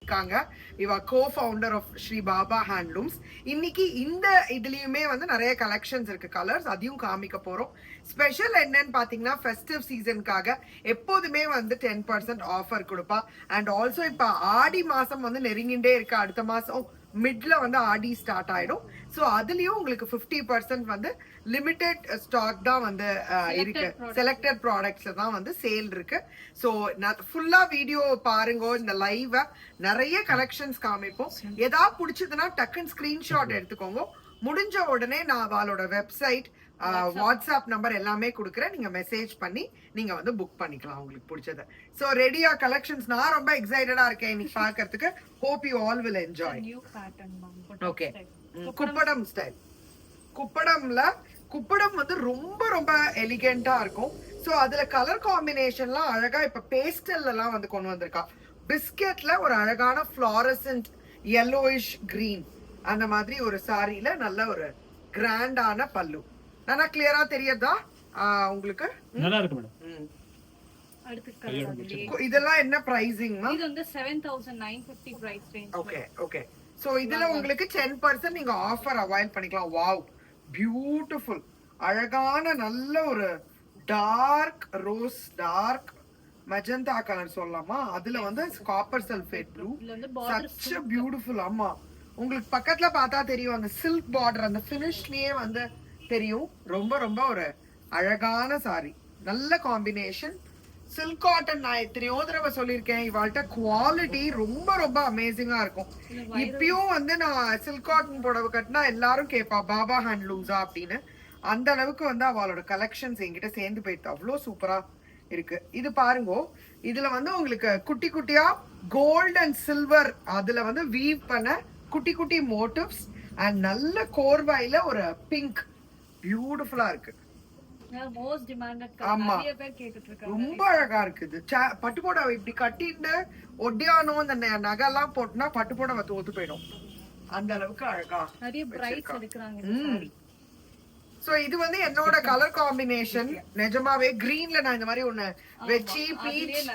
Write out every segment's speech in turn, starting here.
இருக்காங்க. இவ co-founder of Sri Baba handlooms. இன்னைக்கு இந்த இதுலயுமே வந்து நிறைய கலெக்ஷன்ஸ் இருக்கு, கலர்ஸ் அதையும் காமிக்க போறோம். ஸ்பெஷல் என்னன்னு பாத்தீங்கன்னா ஃபெஸ்டிவ் சீசனுக்காக எப்போதுமே வந்து 10% ஆஃபர் கொடுப்பா. அண்ட் ஆல்சோ இப்ப ஆடி மாசம் வந்து நெருங்கிட்டே இருக்கு, அடுத்த மாசம் மிட்ல வந்து ஆடி ஸ்டார்ட் ஆயிடும். ஸோ அதுலயும் உங்களுக்கு 50% வந்து லிமிடெட் ஸ்டாக் தான் வந்து இருக்கு, செலக்டட் ப்ராடக்ட்ஸ்ல தான் வந்து சேல் இருக்கு. ஸோ ஃபுல்லா வீடியோ பாருங்க, இந்த லைவ நிறைய கலெக்ஷன்ஸ் காமிப்போம். ஏதாவது பிடிச்சதுன்னா டக்குன்னு ஸ்கிரீன்ஷாட் எடுத்துக்கோங்க. முடிஞ்ச உடனே நான் அவளோட வெப்சைட், வாட்ஸ்அப் நம்பர் எல்லாமே கொடுக்குறேன். நீங்க மெசேஜ் பண்ணி நீங்க வந்து புக் பண்ணிக்கலாம் உங்களுக்கு பிடிச்சத. சோ ரெடியா கலெக்ஷன்ஸ்? நான் ரொம்ப எக்ஸைட்டடா இருக்கேன் இன்னைக்கு பார்க்கிறதுக்கு. Hope you all will enjoy. Okay, Kuppadam style. Kuppadam வந்து ரொம்ப ரொம்ப எலிகென்ட்டா இருக்கும். சோ அதுல கலர் காம்பினேஷன்லாம் அழகா இப்ப பேஸ்டல் எல்லாம் வந்து கொண்டு வந்திருக்கா. பிஸ்கெட்ல ஒரு அழகான ஃப்ளாரசன்ட் yellowish green அந்த மாதிரி ஒரு சாரியில நல்ல ஒரு கிராண்டான பல்லு. நல்லா கிளியரா தெரியுதா உங்களுக்கு? நல்லா இருக்கு மேடம். இதெல்லாம் என்ன பிரைசிங்? இது வந்து 7950 price range. Okay okay. So இதுல உங்களுக்கு 10% நீங்க ஆஃபர் அவைல் பண்ணிக்கலாம். வாவ், பியூட்டிஃபுல், அழகான நல்ல ஒரு dark rose, dark magenta colour சொல்லலாமா, அதுல வந்து copper sulphate blue, such beautiful. ஆமா, உங்களுக்கு பக்கத்துல பார்த்தா தெரியும் அந்த சில்க் பார்டர், அந்த ஃபினிஷ்லயே வந்து தெரியும். ரொம்ப ரொம்ப ஒரு அழகான சாரி, நல்ல காம்பினேஷன். சில்க் காட்டன் நான் எத்தனையோ தடவை சொல்லியிருக்கேன், இவாள்கிட்ட குவாலிட்டி ரொம்ப ரொம்ப அமேசிங்கா இருக்கும். இப்பயும் வந்து நான் சில்க் காட்டன் புடவை கட்டினா எல்லாரும் கேட்பா பாபா ஹேண்ட்லூம்ஸா அப்படின்னு. அந்த அளவுக்கு வந்து அவளோட கலெக்ஷன்ஸ் என்கிட்ட சேர்ந்து போயிட்டு அவ்வளோ சூப்பரா இருக்கு. இது பாருங்க, இதுல வந்து உங்களுக்கு குட்டி குட்டியா கோல்ட் அண்ட் சில்வர் அதுல வந்து வீவ் பண்ண குட்டி குட்டி மோட்டிவ்ஸ் அண்ட் நல்ல கோர்வாயில ஒரு பிங்க் பியூட்டிஃபுல்லா இருக்கு. ஆமா, ரொம்ப அழகா இருக்குது. பட்டுப்புடவை இப்படி கட்டிட்டு ஒட்டியானோ அந்த நகை எல்லாம் போட்டுனா பட்டுப்புடவை தோத்து போயிடும், அந்த அளவுக்கு அழகா. சோ இது வந்து என்னோட கலர் காம்பினேஷன். நிஜமாவே கிரீன்ல நான் இந்த மாதிரி ஒண்ணு வெச்சி பீச்.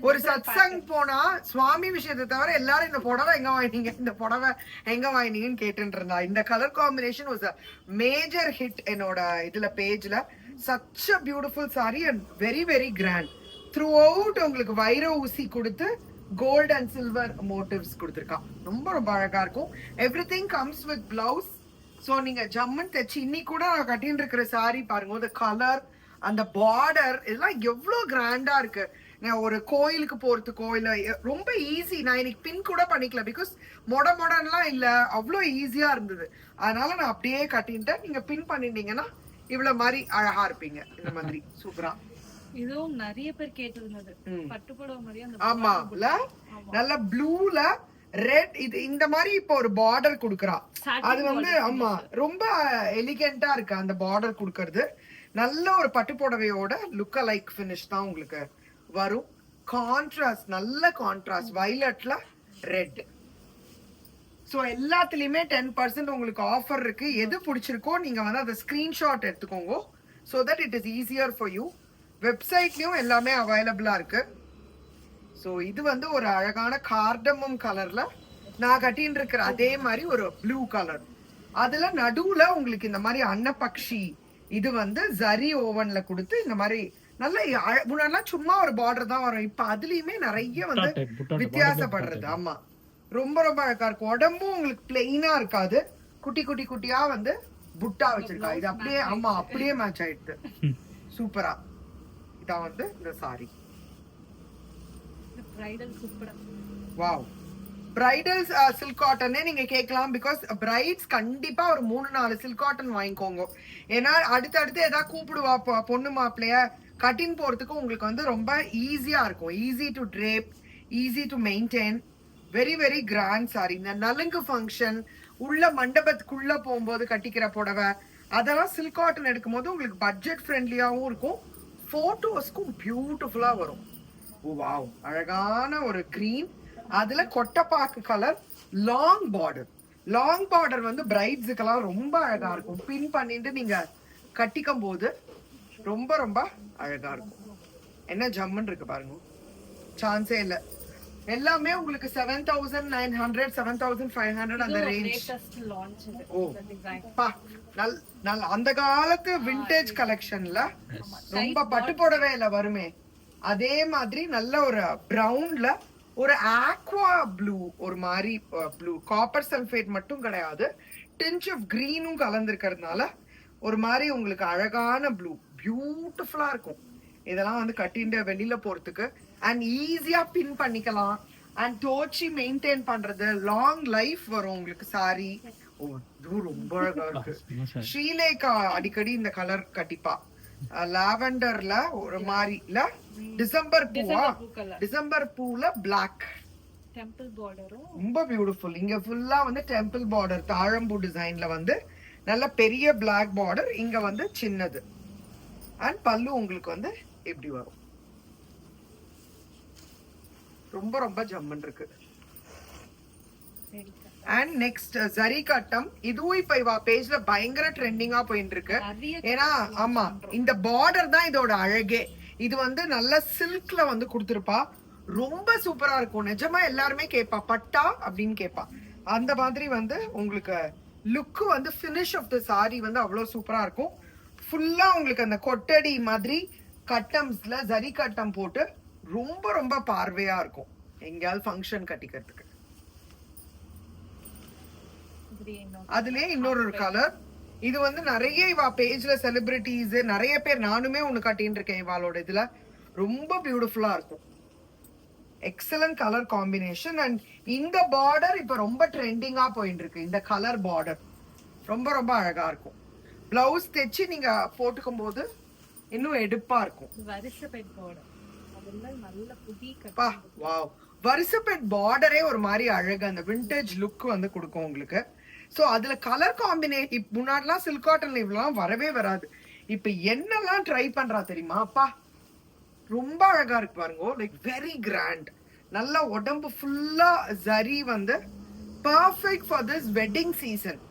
ஒரு சத்சங் போனா சுவாமி விஷயத்தை தவிர எல்லாரும் இந்த புடவை எங்க வாங்கினீங்க, இந்த புடவை எங்க வாங்கினீங்கன்னு கேட்டு இருந்தா. இந்த colour combination was a major hit என்னோட இதுல பேஜ்ல. Such a beautiful sari and very very grand. Throughout உங்களுக்கு வைர ஊசி கொடுத்து கோல்ட் அண்ட் சில்வர் மோட்டிவ்ஸ் கொடுத்துருக்கா. ரொம்ப ரொம்ப அழகா இருக்கும். Everything comes with blouse. So நீங்க ஜம்மன் தைச்சு இன்னைக்கு கூட நான் கட்டின்னு இருக்கிற சாரி பாருங்க, அந்த கலர், அந்த பார்டர், இதெல்லாம் எவ்வளோ கிராண்டா இருக்கு. நான் ஒரு கோயிலுக்கு போறதுக்கோ இல்ல ரொம்ப ஈஸி. நான் இன்னைக்கு பின் கூட பண்ணிக்கல, பிகாஸ் மொடன்லாம் இல்ல, அவ்வளோ ஈஸியா இருந்தது. அதனால நான் அப்படியே கட்டின்ட்டேன். நீங்க பின் பண்ணிட்டீங்கன்னா இவ்வளவு மாதிரி அழகா இருப்பீங்க. இந்த மாதிரி சூப்பரா. இதுவும் நிறைய பேர் கேட்டிருந்தது பட்டுப்புடவை மாதிரி. ஆமா, நல்ல ப்ளூல ரெட், இது இந்த மாதிரி இப்போ ஒரு பார்டர் குடுக்கறா. அது வந்து ஆமா ரொம்ப எலிகென்ட்டா இருக்கு அந்த பார்டர் குடுக்கறது. நல்ல ஒரு பட்டு புடவையோட லுக் லைக் ஃபினிஷ் தான் உங்களுக்கு வரும். கான்ட்ராஸ்ட், நல்ல கான்ட்ராஸ்ட், வயலட்ல ரெட். சோ எல்லாத்துலயுமே 10% உங்களுக்கு ஆஃபர் இருக்கு. எது பிடிச்சிருக்கோ நீங்க வந்து அதை ஸ்கிரீன்ஷாட் எடுத்துக்கோங்க, so that it is easier for you. வெப்சைட்லயும் எல்லாமே அவைலபிளா இருக்கு. ஸோ இது வந்து ஒரு அழகான கார்டமம் கலர்ல நான் கட்டின்னு இருக்கிற அதே மாதிரி ஒரு ப்ளூ கலர். அதுல நடுவுல உங்களுக்கு இந்த மாதிரி அன்னபக்ஷி இது வந்து ஜரி ஓவன்ல கொடுத்து இந்த மாதிரி நல்ல முன்னாடிலாம் சும்மா ஒரு பார்டர் தான் வரும், இப்ப அதுலயுமே நிறைய வந்து வித்தியாசப்படுறது. ஆமா, ரொம்ப ரொம்ப அழகா இருக்கும். உடம்பும் உங்களுக்கு பிளெயினா இருக்காது, குட்டி குட்டி குட்டியா வந்து புட்டா வச்சிருக்கா. இது அப்படியே ஆமா அப்படியே மேட்ச் ஆயிடுது. சூப்பரா. இதான் வந்து இந்த சாரி. வாவ், பிரைடல் சில்க் காட்டனே நீங்க கேட்கலாம். பிகாஸ் பிரைட்ஸ் கண்டிப்பா ஒரு 3-4 சில்க் காட்டன் வாங்கிக்கோங்க. ஏன்னா அடுத்தடுத்து ஏதாவது கூப்பிடுவா பொண்ணு மாப்பிள்ளைய கட்டின் போறதுக்கு உங்களுக்கு வந்து ரொம்ப ஈஸியா இருக்கும். Easy to drape, easy to maintain, very very grand sari. இந்த நலுங்கு ஃபங்க்ஷன், உள்ள மண்டபத்துக்குள்ள போகும்போது கட்டிக்கிற புடவை, அதெல்லாம் சில்க் காட்டன் எடுக்கும் போது உங்களுக்கு பட்ஜெட் ஃப்ரெண்ட்லியாவும் இருக்கும், போட்டோஸ்க்கும் பியூட்டிஃபுல்லா வரும். வாவ், அழகான ஒரு கிரீன், அதுல கொட்டைப்பாக்கு colour, long border. Long border வந்து பிரைட்ஸுக்கெல்லாம் ரொம்ப அழகா இருக்கும். பின் பண்ணிட்டு நீங்க கட்டிக்கும் போது ரொம்ப ரொம்ப அழகா இருக்கும். என்ன ஜம்முன்னு இருக்கு பாருங்க, சான்ஸே இல்லை. எல்லாமே உங்களுக்கு 7,900 7,500 அந்த ரேஞ்ச். லேட்டஸ்ட் லான்ச் இது ஓ. இந்த டிசைன். பா நல்ல அந்த காலத்து விண்டேஜ் கலெக்ஷன்ல ரொம்ப பட்டு புடவையில வருமே அதே மாதிரி நல்ல ஒரு பிரவுன்ல ஒரு ஆக்வா ப்ளூ, ஒரு மாதிரி ப்ளூ, காப்பர் சல்ஃபேட் மட்டும் கிடையாது, டிஞ்ச் ஆஃப் கிரீனும் கலந்துருக்கிறதுனால ஒரு மாதிரி உங்களுக்கு அழகான ப்ளூ, பியூட்டிஃபுல்லா இருக்கும். இதெல்லாம் வந்து கட்டிட்டு வெளியில போறதுக்கு அண்ட் ஈஸியா பின் பண்ணிக்கலாம் அண்ட் தோச்சி மெயின்டைன் பண்றது, லாங் லைஃப் வரும் உங்களுக்கு சாரி. ஓ இது ரொம்ப அழகா இருக்கு. ஸ்ரீலேகா அடிக்கடி இந்த கலர் கட்டிப்பா, லாவெண்டர்ல ஒரு மாதிரி இல்ல, டிசம்பர் பூவா, பூ கலர் டிசம்பர் பூல பிளாக், டெம்பிள் பார்டரும் ரொம்ப பியூட்டிஃபுல். இங்க ஃபுல்லா வந்து டெம்பிள் பார்டர், தாழம்பூ டிசைன்ல வந்து நல்ல பெரிய பிளாக் பார்டர், இங்க வந்து சின்னது. அண்ட் பல்லு உங்களுக்கு வந்து இப்படி வரும். ரொம்ப ரொம்ப ஜம்மன் இருக்கு. அண்ட் நெக்ஸ்ட் ஜரி கட்டம், இதுவும் இப்ப இவ பேஜ்ல பயங்கர ட்ரெண்டிங்கா போயிட்டு இருக்கு. நிறைய ஏன்னா ஆமா இந்த பார்டர் தான் இதோட அழகே. இது வந்து நல்ல சில்க்ல வந்து கொடுத்திருப்பா, ரொம்ப சூப்பரா இருக்கும். நிஜமா எல்லாருமே கேட்பா பட்டா அப்படின்னு கேட்பா. அந்த மாதிரி வந்து உங்களுக்கு லுக் வந்து ஃபினிஷ் ஆஃப் த சாரி வந்து அவ்வளவு சூப்பரா இருக்கும். ஃபுல்லா உங்களுக்கு அந்த கொட்டடி மாதிரி கட்டம்ஸ்ல ஜரி கட்டம் போட்டு ரொம்ப ரொம்ப பார்வையா இருக்கும் எங்கேயாவது ஃபங்க்ஷன் கட்டிக்கிறதுக்கு. அதுலயே இன்னொரு கலர், இது வந்து நிறைய இவ பேஜ்ல செலிபிரிட்டிஸ் நிறைய பேர், நானுமே ஒண்ணு கட்டின்னு இருக்கேன் இவாளோட இதுல, ரொம்ப பியூட்டிஃபுல்லா இருக்கும். Excellent colour combination. அண்ட் இந்த பார்டர் இப்ப ரொம்ப ட்ரெண்டிங்கா போயிட்டு இருக்கு. இந்த கலர் பார்டர் ரொம்ப ரொம்ப அழகா இருக்கும். பிளவுஸ் தைச்சு நீங்க போட்டுக்கும் போது இன்னும் எடுப்பா இருக்கும். வரிசைப்பேட் பார்டர் அதெல்லாம் நல்ல புதி பா வாவ், வரிசைப்பேட் பார்டரே ஒரு மாதிரி அழகு, அந்த விண்டேஜ் லுக் வந்து கொடுக்கும் உங்களுக்கு. சோ அதுல கலர் காம்பினேஷன் முன்னாடிலாம் சில்க் காட்டன்ல இவ்வளவு வரவே வராது. இப்ப என்னெல்லாம் ட்ரை பண்றா தெரியுமா அப்பா, ரொம்ப அழகா இருக்கு பாருங்க. லைக் வெரி கிராண்ட், நல்ல உடம்பு ஃபுல்லா ஜரி வந்து perfect for this wedding season.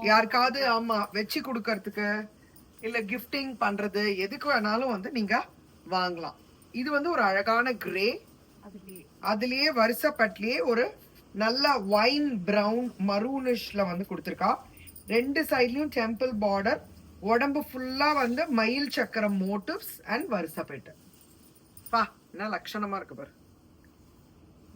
யாருக்காவது ஆமா வச்சு கொடுக்கறதுக்கு இல்ல கிஃப்டிங் பண்றது எதுக்கு வேணாலும் வந்து நீங்க வாங்கலாம். இது வந்து ஒரு அழகான கிரே, அதுலயே வருஷப்பட்லயே ஒரு நல்ல வைன் பிரவுன் மரூனிஷ்ல வந்து கொடுத்திருக்கா. ரெண்டு சைட்லயும் டெம்பிள் பார்டர், உடம்பு ஃபுல்லா வந்து மயில் சக்கரம் மோட்டிவ்ஸ் அண்ட் வருஷப்பேட்டு. பா என்ன லட்சணமா இருக்கு பாரு,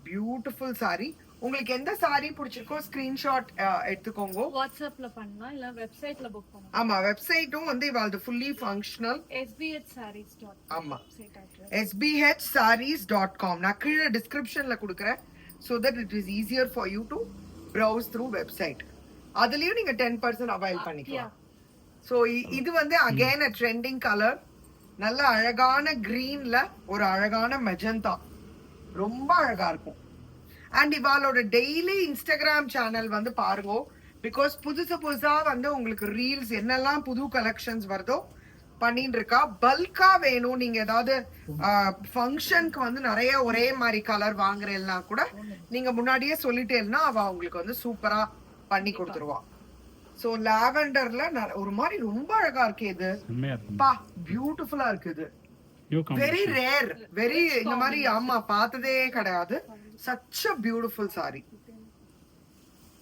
பியூட்டிஃபுல் சாரி. உங்களுக்கு எந்த சாரி பிடிச்சிருக்கோ ஸ்கிரீன்ஷாட் எடுத்துக்கோங்க. வாட்ஸ்அப்ல பண்ணலாம் இல்ல வெப்சைட்ல புக் பண்ணலாம். ஆமா வெப்சைட்டும் வந்து இவாளது ஃபுல்லி ஃபங்க்ஷனல். sbhsarees.com. ஆமா sbhsarees.com. நான் கீழே டிஸ்கிரிப்ஷன்ல கொடுக்குறேன், so that it is easier for you to browse through website. அதுலயும் நீங்க 10% அவைல் பண்ணிக்கலாம். சோ இது வந்து அகைன் a trending color, நல்ல அழகான கிரீன்ல ஒரு அழகான மெஜந்தா, ரொம்ப அழகா இருக்கும். அண்ட் இவாளோட டெய்லி இன்ஸ்டாகிராம் சேனல் வந்து பாருங்க, பிகாஸ் புதுசு புதுசா வந்து உங்களுக்கு ரீல்ஸ் என்னெல்லாம் புது கலெக்ஷன்ஸ் வருதோ பண்ணிட்டு இருக்கா. பல்கா வேணும் நீங்க ஏதாவது ஃபங்க்ஷனுக்கு வந்து நிறைய ஒரே மாதிரி கலர் வாங்குறேன்னா கூட நீங்க முன்னாடியே சொல்லிட்டேன்னா அவ உங்களுக்கு வந்து சூப்பரா பண்ணி கொடுத்துருவா. சோ லாவெண்டர்ல ஒரு மாதிரி ரொம்ப அழகா இருக்கு. இது பா பியூட்டிஃபுல்லா இருக்குது. வெரி ரேர், வெரி இந்த மாதிரி ஆமா பார்த்ததே கிடையாது. such a beautiful saree.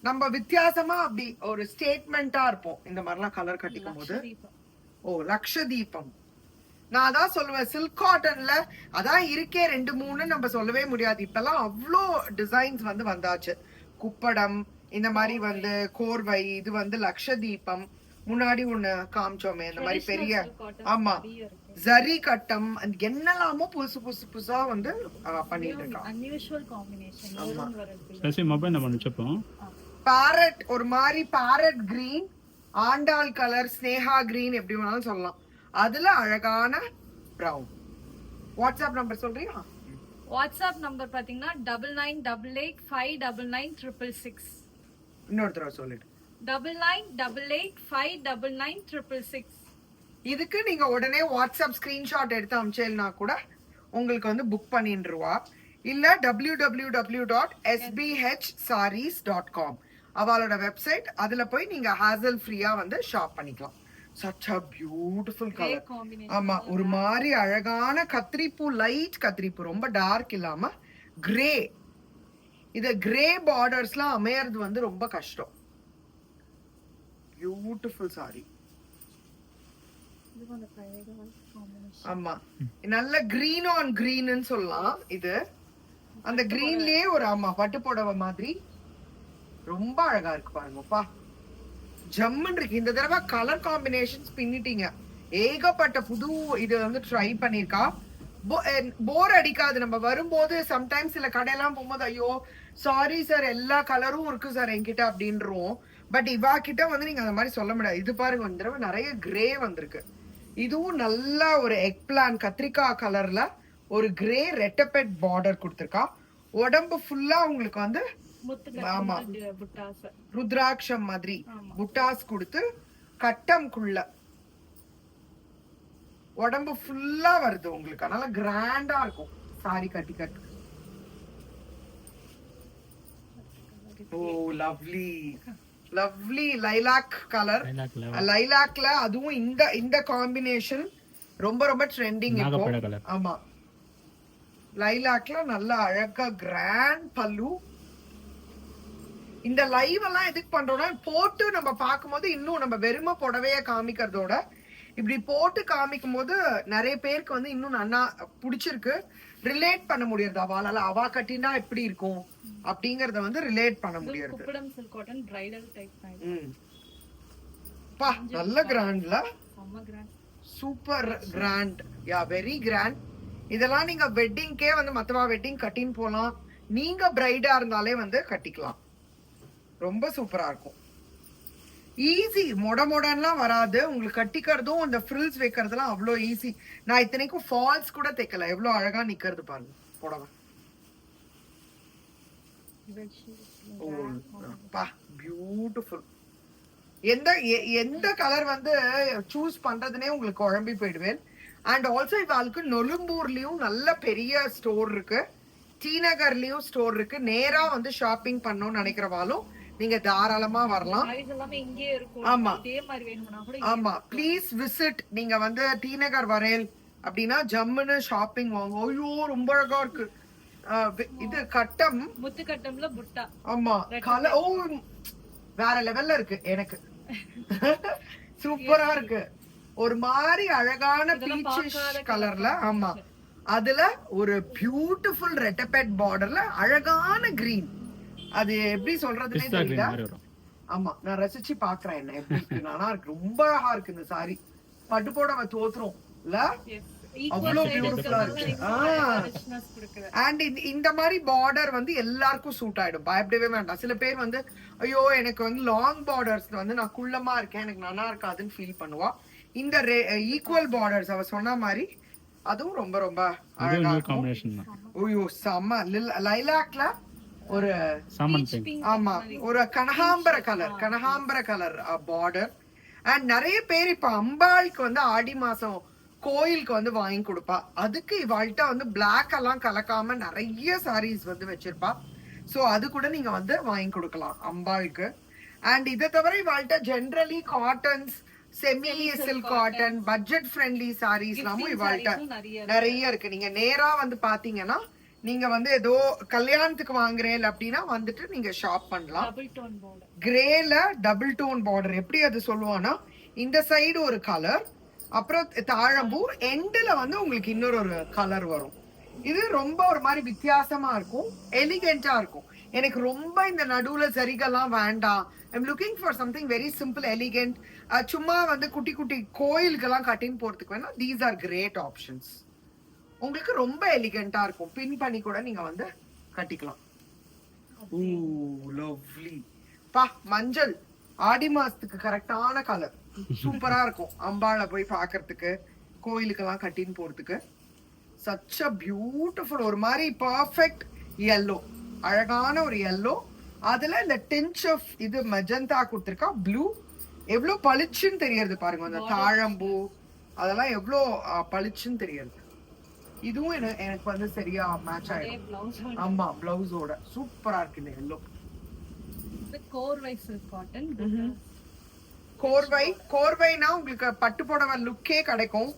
நம்ம வித்தியாசமா அப்படி ஒரு ஸ்டேட்மெண்டா இருப்போம் இந்த மாதிரிலாம் கலர் கட்டிக்கும் போது. ஓ லக்ஷதீபம், நான் அதான் சொல்லுவேன் சில்க் காட்டன்ல அதான் இருக்கே 2-3 நம்ம சொல்லவே முடியாது. இப்பெல்லாம் அவ்வளோ டிசைன்ஸ் வந்து வந்தாச்சு. குப்படம் இந்த மாதிரி வந்து கோர்வை, இது வந்து லக்ஷதீபம், முன்னாடி ஒண்ணு காமிச்சோமே இந்த மாதிரி பெரிய ஆமா ஜரி கட்டம், என்னெல்லாமோ புதுசு புதுசு புதுசா வந்து பண்ணிட்டு இருக்கான். பேரட், ஒரு மாதிரி farad green, Andal colour, Sneha green எப்படி வேணாலும் சொல்லலாம். அதுல அழகான பிரவுன். வாட்ஸ்அப் நம்பர் சொல்றியா? வாட்ஸ்அப் நம்பர் பாத்தீங்கன்னா 9988599966. இன்னொரு தடவை சொல்லிடு. 9988599966. இதுக்கு நீங்க உடனே வாட்ஸ்அப் ஸ்கிரீன்ஷாட் எடுத்து அனுப்பிச்சேன்னா கூட உங்களுக்கு வந்து புக் பண்ணிடுவா. இல்ல www.sbhsarees.com அவளோட வெப்சைட், அதுல போய் நீங்க ஹாசல் ஃப்ரீயா வந்து ஷாப் பண்ணிக்கலாம். such a beautiful color. ஆமா ஒரு மாதிரி அழகான கத்திரிப்பூ, லைட் கத்திரிப்பூ, ரொம்ப டார்க் இல்லாம கிரே, இது கிரே பார்டர்ஸ்லாம் அமையறது வந்து ரொம்ப கஷ்டம். Beautiful sorry. ஆமா, நல்ல கிரீன் ஆன் கிரீன்னு சொல்லலாம். இது அந்த கிரீன்லயே ஒரு ஆமா பட்டு புடவை மாதிரி ரொம்ப அழகா இருக்கு பாருங்கப்பா. ஜம்முன்னு இருக்கு. இந்த தடவை கலர் காம்பினேஷன்ஸ் பின்னிட்டீங்க. ஏகப்பட்ட புது இது வந்து ட்ரை பண்ணிருக்கா. போர் அடிக்காது. நம்ம வரும்போது சம்டைம்ஸ் சில கடையெல்லாம் போகும்போது ஐயோ சாரி சார் எல்லா கலரும் இருக்கு சார் என்கிட்ட அப்படின்றோம். பட் இவா கிட்ட வந்து நீங்க அந்த மாதிரி சொல்ல முடியாது. இது பாருங்க இந்த தடவை நிறைய கிரே வந்திருக்கு. இதுவும் நல்ல ஒரு எக் பிளான் கத்திரிக்காய் கலர்ல ஒரு கிரே ரெட்டபெட் பார்டர் கொடுத்திருக்கா. உடம்பு ஃபுல்லா உங்களுக்கு வந்து ஆமா ருத்ராட்சம் மாதிரி புட்டாஸ் கொடுத்து கட்டம்குள்ள உடம்பு ஃபுல்லா வருது உங்களுக்கு. அதனால கிராண்டா இருக்கும் சாரி கட்டி கட்டு. Oh lovely lovely lilac colour. லைலாக்ல அதுவும் இந்த காம்பினேஷன் ரொம்ப ரொம்ப ட்ரெண்டிங் இப்போ. ஆமா லைலாக்ல நல்ல அழகா கிராண்ட் பல்லு. இந்த லைவ் எல்லாம் எதுக்கு பண்றோம்னா போட்டு நம்ம பார்க்கும்போது இன்னும் நம்ம வெறுமை புடவைய காமிக்கிறதோட இப்படி போட்டு காமிக்கும் போது நிறைய பேருக்கு வந்து இன்னும் நல்லா பிடிச்சிருக்கு. ரிலேட் பண்ண முடியாது. அவளால அவ கட்டினா எப்படி இருக்கும் அப்படிங்கறத வந்து ரிலேட் பண்ண முடியாது. பா நல்ல கிராண்ட்ல super grand. Ya very grand. இதெல்லாம் நீங்க வெட்டிங்க்கே வந்து மத்தவா வெட்டிங் கட்டின்னு போலாம். நீங்க பிரைடா இருந்தாலே வந்து கட்டிக்கலாம். ரொம்ப சூப்பரா இருக்கும். ஈஸி. மொடன்லாம் வராது உங்களுக்கு. கட்டிக்கிறதும் இந்த ஃப்ரில்ஸ் வைக்கிறதுலாம் அவ்வளோ ஈஸி. நான் இத்தனைக்கும் ஃபால்ஸ் கூட தைக்கல. எவ்வளவு அழகா நிக்கிறது பாருங்க புடவை. பியூட்டிஃபுல். எந்த கலர் வந்து சூஸ் பண்றதுனே உங்களுக்கு குழம்பி போயிடுவேன். அண்ட் ஆல்சோ இவாளுக்கு நொலும்பூர்லயும் நல்ல பெரிய ஸ்டோர் இருக்கு. டி நகர்லயும் ஸ்டோர் இருக்கு. நேரா வந்து ஷாப்பிங் பண்ணணும்னு நினைக்கிறவாலும் நீங்க தாராளமா வரலாம். ஆமா ஆமா ப்ளீஸ் விசிட். நீங்க வந்து டி நகர் வரேல் அப்படின்னா ஜம்முன்னு ஷாப்பிங் வாங்க. ஐயோ ரொம்ப அழகா இருக்கு. இது கட்டம் முத்து கட்டம்ல புட்டா. ஆமா கலர் ஓ வேற லெவல்ல இருக்கு. எனக்கு சூப்பரா இருக்கு. ஒரு மாதிரி அழகான பீச்சிஷ் கலர்ல. ஆமா அதுல ஒரு பியூட்டிஃபுல் ரெட்டபெட் பார்டர்ல அழகான கிரீன். அது எப்படி சொல்றதுன்னே தெரியல. ஆமா நான் ரசிச்சு பாக்குறேன் என்ன எப்படி இருக்கு. நானா இருக்கு. ரொம்ப அழகா இருக்கு இந்த சாரி. பட்டு போடவ தோத்துரும் இல்ல. அவ்வளவு பியூட்டிஃபுல்லா இருக்கு. அண்ட் இந்த மாதிரி பார்டர் வந்து எல்லாருக்கும் சூட் ஆயிடும். பயப்படவே வேண்டாம். சில பேர் வந்து ஐயோ எனக்கு வந்து லாங் பார்டர்ஸ் வந்து நான் குள்ளமா இருக்கேன் எனக்கு நல்லா இருக்காதுன்னு ஃபீல் பண்ணுவா. இந்த ஈக்குவல் பார்டர்ஸ் அவ சொன்ன மாதிரி அதுவும் ரொம்ப ரொம்ப அழகா இருக்கும். ஐயோ செம்ம. லைலாக்ல ஒரு ஆமா ஒரு கனகாம்பர கலர் பார்டர். அண்ட் நிறைய பேர் இப்ப அம்பாளுக்கு வந்து ஆடி மாசம் கோயிலுக்கு வந்து வாங்கி கொடுப்பா. அதுக்கு இவாள்கிட்ட வந்து பிளாக் எல்லாம் கலக்காம நிறைய சாரீஸ் வந்து வச்சிருப்பா. சோ அது கூட நீங்க வந்து வாங்கி கொடுக்கலாம் அம்பாளுக்கு. அண்ட் இதை தவிர இவாள்கிட்ட generally cottons semi silk cotton budget friendly saris எல்லாமும் இவாள்கிட்ட நிறைய இருக்கு. நீங்க நேரா வந்து பாத்தீங்கன்னா நீங்க வந்து ஏதோ கல்யாணத்துக்கு வாங்குறேன் அப்படின்னா வந்துட்டு நீங்க ஷாப் பண்ணலாம். கிரேல டபுள் டோன் பார்டர். எப்படி அது சொல்லுவானா இந்த சைடு ஒரு கலர் அப்புறம் தாழம்பூ எண்டுல வந்து உங்களுக்கு இன்னொரு கலர் வரும். இது ரொம்ப ஒரு மாதிரி வித்தியாசமா இருக்கும். எலிகென்டா இருக்கும். எனக்கு ரொம்ப இந்த நடுவுல சரிகெல்லாம் வேண்டாம். I'm looking for something very simple elegant. சும்மா வந்து குட்டி குட்டி கோயிலுக்கெல்லாம் கட்டின்னு போறதுக்கு வேணா தீஸ் ஆர் கிரேட் ஆப்ஷன்ஸ். உங்களுக்கு ரொம்ப எலிகென்ட்டா இருக்கும். பின் பண்ணி கூட நீங்க வந்து கட்டிக்கலாம். லவ்லி. பா மஞ்சள் ஆடி மாசத்துக்கு கரெக்டான கலர். சூப்பரா இருக்கும். அம்பாளை போய் பாக்குறதுக்கு கோயிலுக்கெல்லாம் கட்டின்னு போறதுக்கு சச் அ பியூட்டிஃபுல் ஒரு மாதிரி பர்ஃபெக்ட் yellow. அழகான ஒரு yellow. அதுல இந்த டிஞ்ச் ஆஃப் இது மெஜந்தா கொடுத்திருக்கா. ப்ளூ எவ்வளவு பளிச்சுன்னு தெரியறது பாருங்க. அந்த தாழம்பூ அதெல்லாம் எவ்வளவு பளிச்சுன்னு தெரியறது. இதுவும் எனக்கு வந்து சரியா மேட்ச் ஆயிடும். ஆமா பிளவுஸோட சூப்பரா இருக்கு இந்த yellow. கோர்வை சில்க் காட்டன். கோர்வைனா உங்களுக்கு பட்டு புடவை லுக்கே கிடைக்கும்.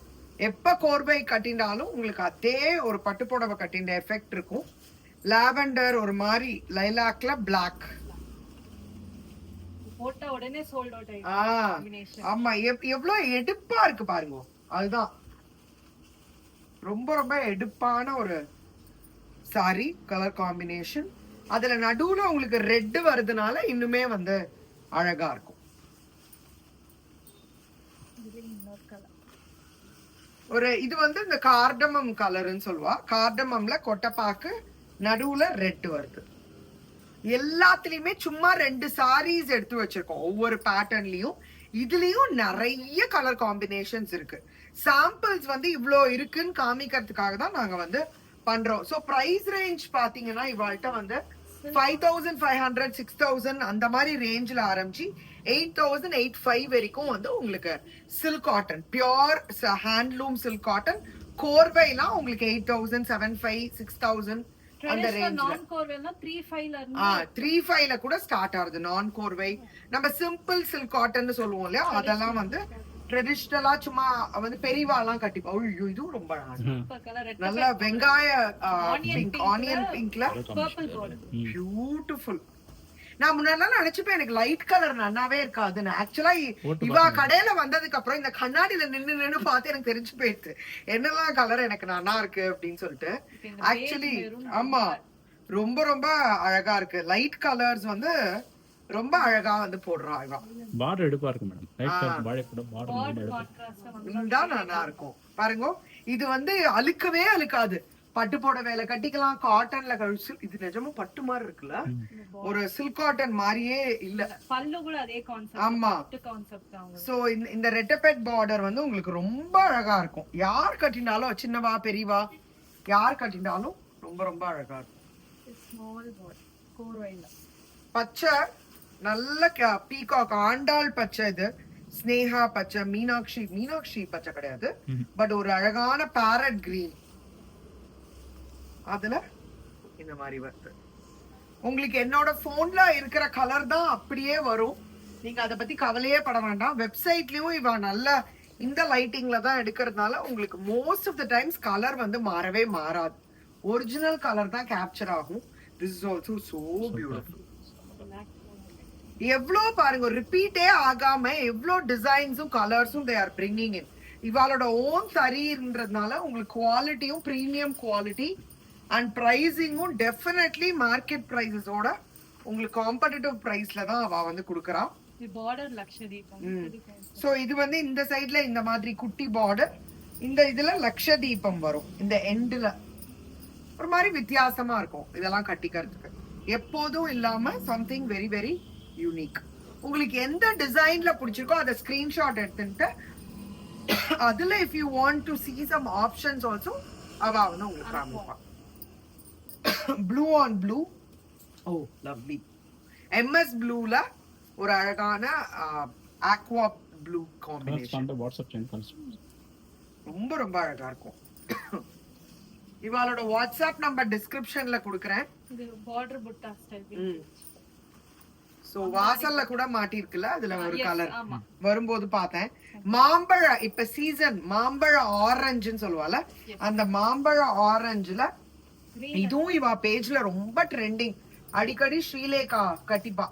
எப்ப கோர்வை கட்டினாலும் உங்களுக்கு அதே ஒரு பட்டு புடவை கட்டின எஃபெக்ட் இருக்கும். லாவெண்டர் ஒரு மாதிரி லைலாக்ல பிளாக். போட்டா உடனே சோல்ட் அவுட் ஆயிடும் ஆ காம்பினேஷன். ஆமா, எவ்வளவு எடுப்பா இருக்கு பாருங்க. அதுதான் ரொம்ப ரொம்ப எடுப்பான ஒரு சாரி கலர் காம்பினேஷன். அதுல நடுவுல உங்களுக்கு ரெட் வருதுனால இன்னுமே வந்து அழகா இருக்கும். இது இன்னொரு கலர். ஒரு இது வந்து இந்த கார்டமம் கலர்னு சொல்லுவா. கார்டமம்ல கொட்டைப்பாக்கு நடுவுல ரெட் வருது. எல்லாத்துலயுமே சும்மா 2 சாரீஸ் எடுத்து வச்சிருக்கோம் ஒவ்வொரு பேட்டர்ன்லயும். இதுலயும் நிறைய கலர் காம்பினேஷன்ஸ் இருக்கு. சாம்பிள்ஸ் வந்து இவ்ளோ இருக்குன்னு காமிக்கிறதுக்காக தான் நாங்க வந்து பண்றோம். சோ பிரைஸ் ரேஞ்ச் பாத்தீங்கன்னா இவாள்கிட்ட வந்து 5500 6000 அந்த மாதிரி ரேஞ்சில் ஆரம்பிச்சு 8805 வரைக்கும் வந்து உங்களுக்கு silk cotton, pure handloom silk cotton. கோர்வைலாம் உங்களுக்கு 8000 7500 6000 அந்த ரேஞ்ச்ல. நான் கோர்வேனா 35 ல இருந்து 35ல கூட ஸ்டார்ட் ஆகுது நான் கோர்வை. நம்ம சிம்பிள் சில்க் காட்டன் சொல்லுவோம் இல்லையா, அதெல்லாம் வந்து ட்ரெடிஷனலா சும்மா வந்து பெரியவாலாம் கட்டிப்பா. ஐயோ இதுவும் ரொம்ப சூப்பர் கலர். ரெட் நல்ல வெங்காய பிங்க், pink ஆனியன் பிங்க்ல பர்பிள் கோல்ட். பியூட்டிஃபுல். நான் முன்னாடிலாம் நினைச்சுப்பேன் எனக்கு லைட் கலர் நல்லாவே இருக்காதுன்னு. ஆக்சுவலா இவா கடையில வந்ததுக்கு அப்புறம் இந்த கண்ணாடியில நின்னு பார்த்து எனக்கு தெரிஞ்சு போயிடுது என்னெல்லாம் கலர் எனக்கு நல்லா இருக்கு அப்படின்னு சொல்லிட்டு. ஆக்சுவலி ஆமா, ரொம்ப ரொம்ப அழகா இருக்கு. லைட் கலர்ஸ் வந்து ரொம்ப அழகா வந்து போடுறா இவா. பார்டர் எடுப்பா இருக்கு மேடம். லைட் கலர் பார்டர் கூட பார்டர் எடுப்பா. கான்ட்ராஸ்டா வந்து இதுதான் நல்லா இருக்கும் பாருங்க. இது வந்து அழுக்கவே அழுக்காது. பட்டு புடவையில கட்டிக்கலாம், காட்டன்ல கழிச்சு. இது நிஜமா பட்டு மாதிரி இருக்குல்ல, ஒரு சில்க் காட்டன் மாதிரியே இல்ல. பல்லு கூட அதே கான்செப்ட். ஆமா. பட்டு கான்செப்ட் தான் உங்களுக்கு. சோ இந்த ரெட்டபெட் பார்டர் வந்து உங்களுக்கு ரொம்ப அழகா இருக்கும். யார் கட்டினாலும், சின்னவா பெரியவா யார் கட்டினாலும் ரொம்ப ரொம்ப அழகா இருக்கும். ஸ்மால் பார்டர் கோர்வைல. பச்சை நல்ல பீகாக் ஆண்டாள் பச்சை, இது ஸ்னேகா பச்சை, மீனாட்சி பச்சை கிடையாது, பட் ஒரு அழகான பேரட் கிரீன். அதுல இந்த மாதிரி வருது. உங்களுக்கு என்னோட போன்ல இருக்கிற கலர் தான் அப்படியே வரும். நீங்க அதை பத்தி கவலையே பட வேண்டாம். வெப்சைட்லயும் இவ நல்ல இந்த லைட்டிங்ல தான் எடுக்கிறதுனால உங்களுக்கு most of the times colour வந்து மாறவே மாறாது. ஒரிஜினல் கலர் தான் கேப்சர் ஆகும். This is also so beautiful. எவ்வளோ பாருங்க, ரிப்பீட்டே ஆகாம எவ்வளோ டிசைன்ஸும் கலர்ஸும் தே ஆர் பிரிங்கிங் இன். இவாளோட ஓன் தறின்றதுனால உங்களுக்கு குவாலிட்டியும் ப்ரீமியம் குவாலிட்டி அண்ட் ப்ரைஸிங்கும் டெஃபினெட்லி மார்க்கெட் ப்ரைஸஸோட உங்களுக்கு காம்படிட்டிவ் ப்ரைஸ்ல தான் அவ வந்து கொடுக்குறா. பார்டர் லக்ஷதீபம். ஸோ இது வந்து இந்த சைட்ல இந்த மாதிரி குட்டி பார்டர், இந்த இதுல லக்ஷதீபம் வரும். இந்த எண்டுல ஒரு மாதிரி வித்தியாசமா இருக்கும் இதெல்லாம் கட்டிக்கிறதுக்கு. எப்போதும் இல்லாம சம்திங் வெரி வெரி யூனிக். உங்களுக்கு எந்த டிசைன்ல பிடிச்சிருக்கோ அதை ஸ்கிரீன்ஷாட் எடுத்துட்டு அதுல if you want to see some options also அவ வந்து உங்களுக்கு காமிப்பா. Blue on blue, oh lovely. MS ப்ளூல ஒரு அழகான aqua blue combination. WhatsApp channel ரொம்ப ரொம்ப அழகா இருக்கும். இவாளோட வாட்ஸ்அப் நம்பர் டிஸ்கிரிப்ஷன்ல கொடுக்குறேன். இது பார்டர் புட்டா ஸ்டைல். சோ வாசல்ல கூட மாட்டி இருக்குல்ல, அதுல ஒரு கலர் ஆமா. வரும்போது பார்த்தேன். மாம்பழ இப்ப சீசன் மாம்பழ ஆரஞ்சுன்னு சொல்லுவால, அந்த மாம்பழ ஆரஞ்சுல இதுவும் இவா பேஜ்ல ரொம்ப ட்ரெண்டிங். அடிக்கடி ஸ்ரீலேகா கட்டிப்பா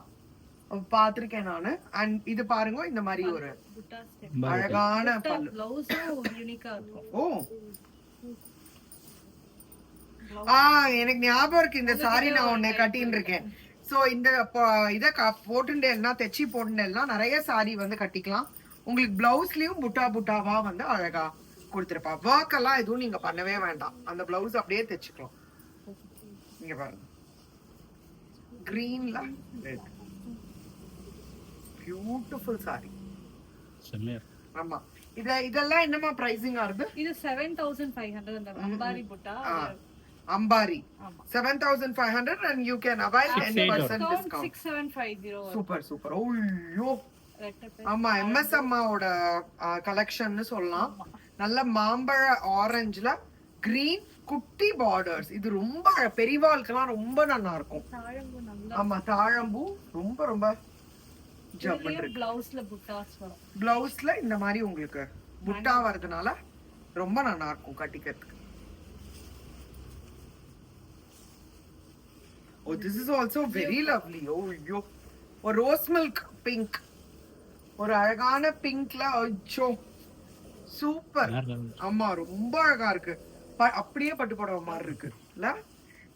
பாத்திருக்கேன் நானு. அண்ட் இது பாருங்க இந்த மாதிரி ஒரு புட்டா ஸ்டைல். அழகான பல்லு. ப்ளவுஸும் யூனிக்கா இருக்கும். ஓ எனக்கு ஞாபகம் இருக்கு, இந்த சாரி நான் ஒண்ணு கட்டின்னு இருக்கேன். சோ இந்த இத போட்டுண்டேன்னா தெச்சி போட்டுண்டேன்னா நிறைய சாரி வந்து கட்டிக்கலாம். உங்களுக்கு பிளவுஸ்லயும் புட்டா புட்டாவா வந்து அழகா கொடுத்துருப்பா. ஒர்க் எல்லாம் எதுவும் நீங்க பண்ணவே வேண்டாம், அந்த பிளவுஸ் அப்படியே தைச்சுக்கலாம். இங்க பாருங்க, கிரீன்ல ரெட், பியூட்டிஃபுல் சாரி. ஆமா, இதெல்லாம் என்னமா பிரைசிங் ஆகுது? இது 7500 அந்த அம்பாரி புட்டா. அம்பாரி ஆமா. 7500 and you can avail 10% discount. 6750. Super super. ஓய்யோ ரெட்டை ஆமா, எம்எஸ் அம்மாவோட கலெக்ஷன்னு சொல்லலாம். நல்ல மாம்பழ ஆரஞ்சுல கிரீன் குட்டி பார்டர்ஸ். இது ரொம்ப பெரியவாளுக்கெல்லாம் ரொம்ப நல்லா இருக்கும். தாழம்பு நல்லா. ஆமா, தாழம்பூ ரொம்ப ரொம்ப ஜம்முன்னு இதுலயும் இருக்கு. பிளவுஸ்ல புட்டாஸ் வரும். பிளவுஸ்ல இந்த மாதிரி உங்களுக்கு புட்டா வரதுனால ரொம்ப நல்லா இருக்கும் கட்டிக்கிறதுக்கு. Oh this is also very lovely. Oh ஐயோ, ஒரு ரோஸ் மில்க் பிங்க், ஒரு அழகான பிங்க்ல. அச்சோ சூப்பர். வேற level. ஆமா ரொம்ப அழகா இருக்கு. அப்படியே பட்டு புடவை மாதிரி இருக்கு இல்ல.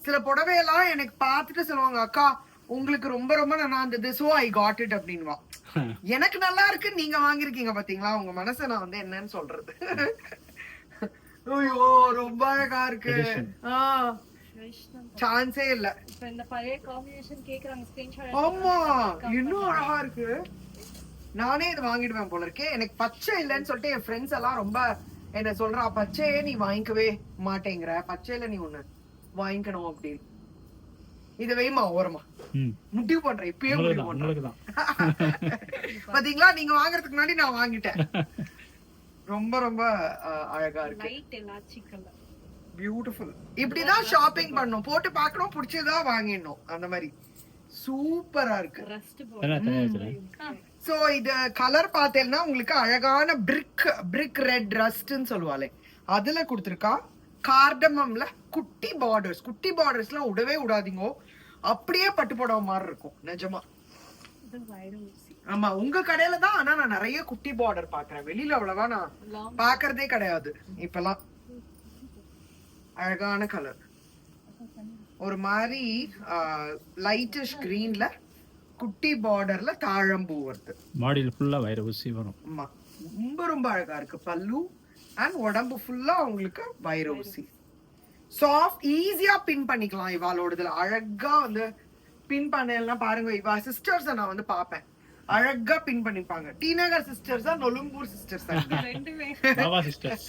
சில புடவையெல்லாம் எனக்கு பார்த்துட்டு சொல்லுவாங்க, அக்கா உங்களுக்கு ரொம்ப ரொம்ப நல்லா இருந்தது, சோ ஐ காட் இட் அப்படின்வா. எனக்கு நல்லா இருக்கு, நீங்க வாங்கிருக்கீங்க பாத்தீங்களா, உங்க மனசை நான் வந்து என்னன்னு சொல்றது. ஐயோ ரொம்ப அழகா இருக்கு. சான்ஸே இல்ல. இப்ப இந்த பழைய காம்பினேஷன் கேக்குறாங்க ஸ்கிரீன்ஷாட். ஆமா இன்னும் அழகா இருக்கு. நானே இது வாங்கிடுவேன் போல இருக்கே. எனக்கு பச்சை இல்லைன்னு சொல்லிட்டு என் ஃப்ரெண்ட்ஸ் எல்லாம் ரொம்ப என்ன சொல்றா, பச்சையே நீ வாங்கிக்கவே மாட்டேங்கிற, பச்சையில நீ ஒண்ணு வாங்கிக்கணும் அப்படின்னு. இத வைமா ஓரமா முடிவு பண்றேன், இப்பயே முடிவு பண்றேன். பாத்தீங்களா, நீங்க வாங்குறதுக்கு முன்னாடி நான் வாங்கிட்டேன். ரொம்ப ரொம்ப அழகா இருக்கு. Light elaichi colour beautiful. இப்படிதான் ஷாப்பிங் பண்ணணும், போட்டு பார்க்கணும், பிடிச்சதா வாங்கிடணும், அந்த மாதிரி சூப்பரா இருக்கு. ரஸ்ட் சோ இது கலர் பார்த்தேன்னா உங்களுக்கு அழகான பிரிக் ரெட் ரஸ்ட்னு சொல்லுவாளே அதுல கொடுத்துருக்கா. கார்டமம்ல குட்டி பார்டர்ஸ்லாம் விடவே விடாதீங்க, அப்படியே பட்டு புடவை மாதிரி இருக்கும் நிஜமா. ஆமா உங்க கடையில தான், ஆனா நான் நிறைய குட்டி பார்டர் பாக்குறேன், வெளியில அவ்வளவா நான் பாக்குறதே கிடையாது இப்பெல்லாம். அழகான கலர், ஒரு மாதிரி லைட்டிஷ் கிரீன்ல குட்டி பார்டர்ல தாழம்பூ வருது. மாடியில ஃபுல்லா வைர ஊசி வரும். ஆமா ரொம்ப ரொம்ப அழகா இருக்கு. பல்லு அண்ட் உடம்பு ஃபுல்லா உங்களுக்கு வைர ஊசி. சாஃப்ட், ஈஸியா பின் பண்ணிக்கலாம். இவாளோடதுல அழகா வந்து பின் பண்ணலாம் பாருங்க. இவா சிஸ்டர்ஸ் நான் வந்து பாப்பேன், அழகா பின் பண்ணிப்பாங்க. டி நகர் சிஸ்டர்ஸா நொலும்பூர் சிஸ்டர்ஸா? ரெண்டுமே பாபா சிஸ்டர்ஸ்.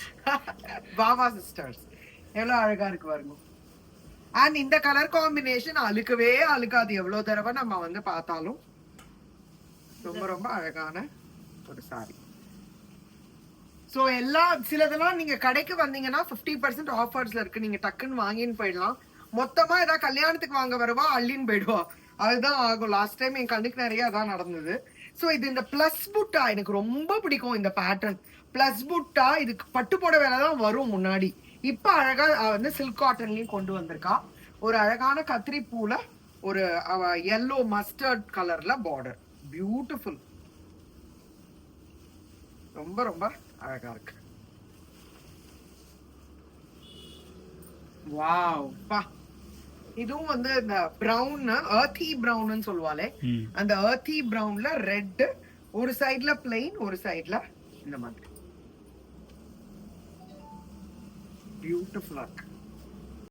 பாபா சிஸ்டர்ஸ் எவ்வளவு அழகா இருக்கு பாருங்க. அண்ட் இந்த கலர் காம்பினேஷன் அழுக்கவே அழுக்காது, எவ்வளவு தடவை நம்ம வந்து பார்த்தாலும். ரொம்ப ரொம்ப அழகான ஒரு சாரி. சோ சிலதெல்லாம் நீங்க கடைக்கு வந்தீங்கன்னா 50% ஆஃபர்ஸ்ல இருக்கு, நீங்க டக்குன்னு வாங்கின்னு போயிடலாம். மொத்தமா ஏதாவது கல்யாணத்துக்கு வாங்க வருவா, அள்ளின்னு போயிடுவா, அதுதான் ஆகும். லாஸ்ட் டைம் என் கண்ணுக்கு நிறைய அதான் நடந்தது. சோ இது இந்த பிளஸ் புட்டா எனக்கு ரொம்ப பிடிக்கும். இந்த பேட்டர்ன் பிளஸ் புட்டா, இதுக்கு பட்டு புடவைல தான் வரும் முன்னாடி, இப்ப அழகா வந்து சில்க் காட்டன்லயும் கொண்டு வந்திருக்கா. ஒரு அழகான கத்திரி பூல ஒரு yellow மஸ்டர்ட் கலர்ல பார்டர், பியூட்டிஃபுல். ரொம்ப ரொம்ப அழகா இருக்கு. வாவ் பா. இதுவும் வந்து இந்த பிரவுன், earthy பிரவுன் சொல்லுவாளே, அந்த earthy பிரவுன்ல ரெட், ஒரு சைடுல பிளெயின், ஒரு சைடுல இந்த மாதிரி பியூட்டிஃபுல்லா இருக்கு.